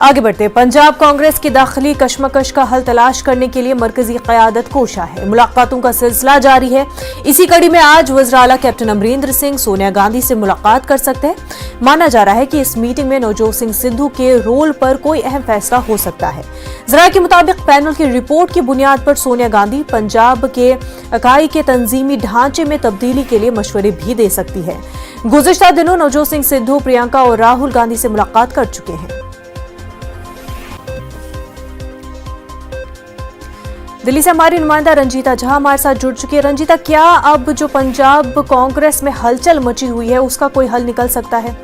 आगे बढ़ते पंजाब कांग्रेस की दाखिली कशमकश का हल तलाश करने के लिए मरकजी क़यादत कोशा है। मुलाकातों का सिलसिला जारी है। इसी कड़ी में आज वज़ीर आला कैप्टन अमरिंदर सिंह सोनिया गांधी से मुलाकात कर सकते हैं। माना जा रहा है कि इस मीटिंग में नवजोत सिंह सिद्धू के रोल पर कोई अहम फैसला हो सकता है। जरा के मुताबिक पैनल की रिपोर्ट की बुनियाद पर सोनिया गांधी पंजाब के इकाई के तंजीमी ढांचे में तब्दीली के लिए मशवरे भी दे सकती है। गुज़िश्ता दिनों नवजोत सिंह सिद्धू प्रियंका और राहुल गांधी से मुलाकात कर चुके हैं। दिल्ली से हमारी नुमाइंदा रंजीता झा हमारे साथ जुड़ चुकी है। रंजीता, क्या अब जो पंजाब कांग्रेस में हलचल मची हुई है उसका कोई हल निकल सकता है?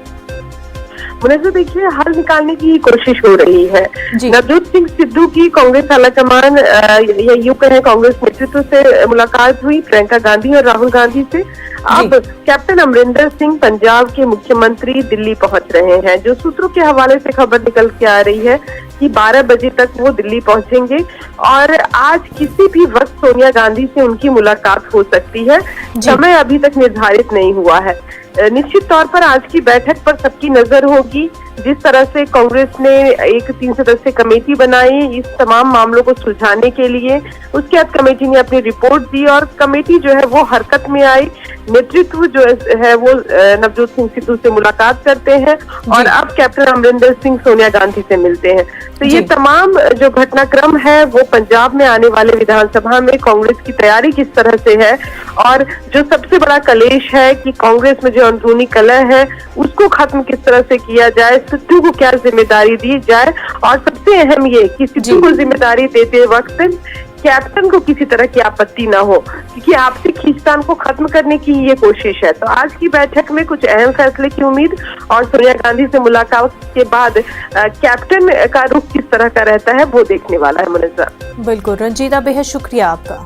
मुझे देखिए, हल निकालने की कोशिश हो रही है। नवजोत सिंह सिद्धू की कांग्रेस आलाकमान या यूं कहें कांग्रेस नेतृत्व से मुलाकात हुई प्रियंका गांधी और राहुल गांधी से। अब कैप्टन अमरिंदर सिंह पंजाब के मुख्यमंत्री दिल्ली पहुंच रहे हैं। जो सूत्रों के हवाले से खबर निकल के आ रही है कि 12 बजे तक वो दिल्ली पहुंचेंगे और आज किसी भी वक्त सोनिया गांधी से उनकी मुलाकात हो सकती है। समय अभी तक निर्धारित नहीं हुआ है। निश्चित तौर पर आज की बैठक पर सबकी नजर होगी। जिस तरह से कांग्रेस ने एक 3 सदस्यीय कमेटी बनाई इस तमाम मामलों को सुलझाने के लिए, उसके बाद कमेटी ने अपनी रिपोर्ट दी और कमेटी जो है वो हरकत में आई। नेतृत्व जो है वो नवजोत सिंह सिद्धू से मुलाकात करते हैं और अब कैप्टन अमरिंदर सिंह सोनिया गांधी से मिलते हैं। तो ये तमाम जो घटनाक्रम है वो पंजाब में आने वाले विधानसभा में कांग्रेस की तैयारी किस तरह से है और जो सबसे बड़ा कलेश है कि कांग्रेस में जो अंदरूनी कलह है उसको खत्म किस तरह से किया जाए, सिद्धू को क्या जिम्मेदारी दी जाए और सबसे अहम ये कि सिद्धू को जिम्मेदारी देते वक्त कैप्टन को किसी तरह की आपत्ति ना हो, क्योंकि आपसी खींचतान को खत्म करने की ये कोशिश है। तो आज की बैठक में कुछ अहम फैसले की उम्मीद और सोनिया गांधी से मुलाकात के बाद कैप्टन का रुख किस तरह का रहता है वो देखने वाला है। मुनज़्ज़ा, बिल्कुल रंजीता, बेहद शुक्रिया आपका।